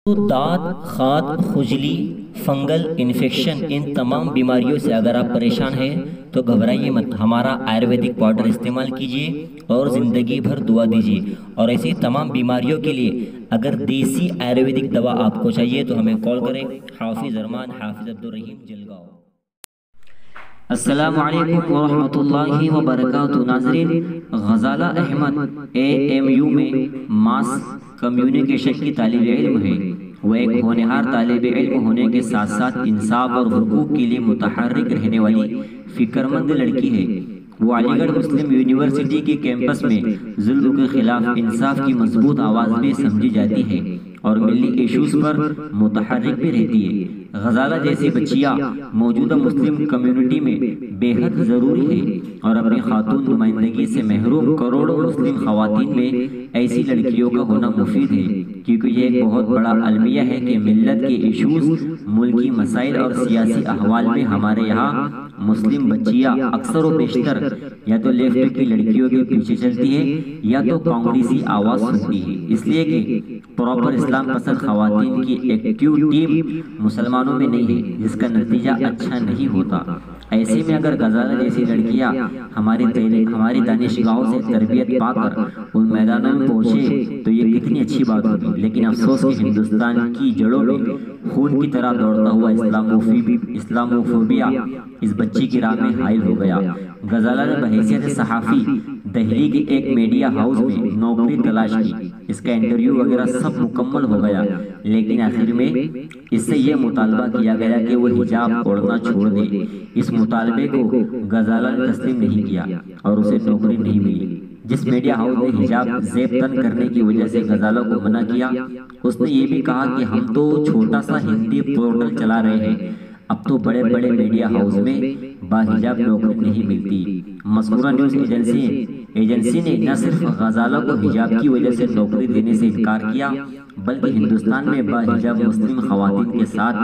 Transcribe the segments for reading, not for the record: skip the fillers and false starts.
دانت، خاد، خجلی، fungal infection, ان تمام بیماریوں سے اگر آپ پریشان ہیں تو گھبرائیے مت، ہمارا آیورویدک پاؤڈر استعمال کیجیے اور زندگی بھر دعا دیجیے۔ اور ایسی تمام بیماریوں کے لیے اگر دیسی آیورویدک دوا آپ کو چاہیے تو ہمیں کال کریں۔ حافظ ارمان، حافظ عبدالرحیم، جلگاؤں۔ السلام علیکم ورحمۃ اللہ وبرکاتہ۔ ناظرین، غزالہ احمد AMU میں ماس کمیونیکیشن کی طالب علم ہے۔ وہ ایک ہونہار طالب علم ہونے کے ساتھ ساتھ انصاف اور حقوق کے لیے متحرک رہنے والی فکرمند لڑکی ہے۔ وہ علی گڑھ مسلم یونیورسٹی کے کیمپس میں ظلم کے خلاف انصاف کی مضبوط آواز بھی سمجھی جاتی ہے اور ملی ایشوز پر متحرک بھی رہتی ہے۔ غزالہ جیسی بچیاں موجودہ مسلم کمیونٹی میں بے حد ضروری ہے اور اپنی خاتون نمائندگی سے محروم کروڑوں مسلم خواتین میں ایسی لڑکیوں کا ہونا مفید ہے، کیونکہ یہ ایک بہت بڑا المیہ ہے کہ ملت کے ایشوز، ملکی مسائل اور سیاسی احوال میں ہمارے یہاں مسلم بچیاں اکثر و بیشتر یا تو لیفٹ کی لڑکیوں کے پیچھے چلتی ہے یا تو کانگریسی آواز سنتی ہے، اس لیے کہ پراپر اسلام پسند خواتین کی ایکٹیو ٹیم مسلمانوں میں نہیں ہے، جس کا نتیجہ اچھا نہیں ہوتا۔ ایسے میں اگر غزالہ جیسی لڑکیاں ہماری دانشگاہوں سے تربیت پا کر ان میدانوں میں پہنچے تو یہ کتنی اچھی بات ہوگی، لیکن افسوس کہ ہندوستان کی جڑوں میں خون کی طرح دوڑتا ہوا اسلاموفوبیا اس بچی کی راہ میں حائل ہو گیا۔ غزالہ نے بحیثیت صحافی دہلی کے ایک میڈیا ہاؤس میں نوکری تلاش کی، اس کا انٹرویو وغیرہ سب مکمل ہو گیا، لیکن آخر میں اس سے یہ مطالبہ کیا گیا کہ وہ حجاب اوڑھنا چھوڑ دے۔ اس مطالبے کو غزالہ نے تسلیم نہیں کیا اور اسے نوکری نہیں ملی۔ جس میڈیا ہاؤس نے حجاب زیب تن کرنے کی وجہ سے غزالہ کو منع کیا، اس نے یہ بھی کہا کہ ہم تو چھوٹا سا ہندی پورٹل چلا رہے ہیں، اب تو بڑے بڑے میڈیا ہاؤس میں باحجاب نوکری نہیں ملتی۔ مذکورہ نیوز ایجنسی نے نہ صرف غزالہ کو حجاب کی وجہ سے نوکری دینے سے انکار کیا، بلکہ ہندوستان میں باحجاب مسلم خواتین کے ساتھ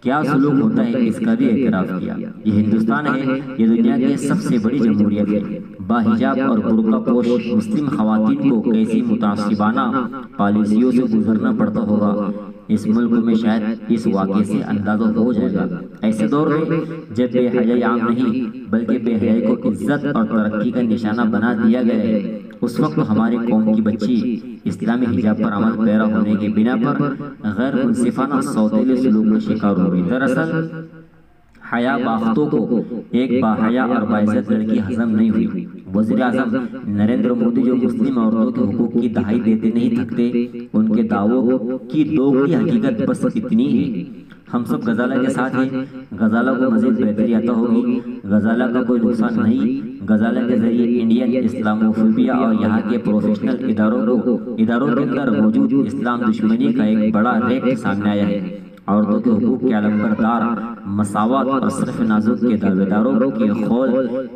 کیا سلوک ہوتا ہے اس کا بھی اعتراف کیا۔ یہ ہندوستان ہے، یہ دنیا کی سب سے بڑی جمہوریت ہے۔ باحجاب اور برقع پوش مسلم خواتین کو کیسی متعصبانہ پالیسیوں سے گزرنا پڑتا ہوگا، اس ملک میں شاید اس واقعے سے اندازہ ہو جائے گا۔ ایسے دور میں جب بے حیائی عام نہیں بلکہ بے حیائی کو عزت اور ترقی کا نشانہ بنا دیا گیا ہے، اس وقت ہماری قوم کی بچی اسلامی حجاب پر عمل پیرا ہونے کی بنا پر غیر منصفانہ سوتیلے سلوک کا شکار ہو گئی۔ دراصل حیا باختوں کو ایک باحیا اور باعزت لڑکی ہضم نہیں ہوئی۔ وزیر اعظم نریندر مودی جو مسلم عورتوں کے حقوق کی دہائی دیتے نہیں تھکتے، ان کے دعووں کی دوگلی حقیقت بس اتنی ہے۔ ہم سب غزالہ کے ساتھ ہیں، غزالہ کو مزید بہتری عطا ہوگی، غزالہ کا کوئی نقصان نہیں۔ غزالہ کے ذریعے انڈین اسلاموفوبیا اور یہاں کے پروفیشنل اداروں کے اندر موجود اسلام دشمنی کا ایک بڑا ریٹ سامنے آیا ہے۔ عورتوں کے حقوق کے علمبردار، مساوات اور صرف نازک کے دعوے داروں کے خول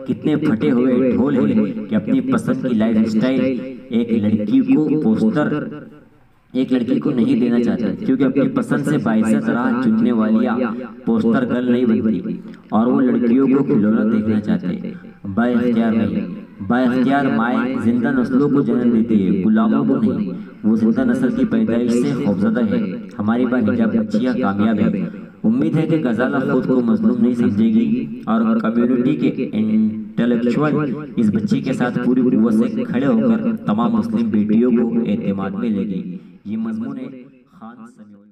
کتنے پھٹے ہوئے ڈھول ہیں کہ اپنی پسند کی لائف سٹائل ایک لڑکی کو نہیں دینا چاہتے، کیونکہ اپنی پسند سے باعزت راہ چننے والیاں پوسٹر گرل نہیں بنتی اور وہ لڑکیوں کو کھلونا دیکھنا چاہتے، بااختیار نہیں۔ بااختیار مائیں زندہ نسلوں کو جنم دیتی ہے، غلاموں کو نہیں۔ وہ زندہ نسل کی پیدائش سے خوفزدہ ہے۔ ہماری باحجاب بچیاں کامیاب ہیں۔ امید ہے کہ غزالہ خود کو مظلوم نہیں سمجھے گی اور کمیونٹی کے انٹلیکچوئل اس بچی کے ساتھ پوری قوت سے کھڑے ہو کر تمام مسلم بیٹیوں کو اعتماد میں لے گی۔ یہ مضمون ہے خان سمیع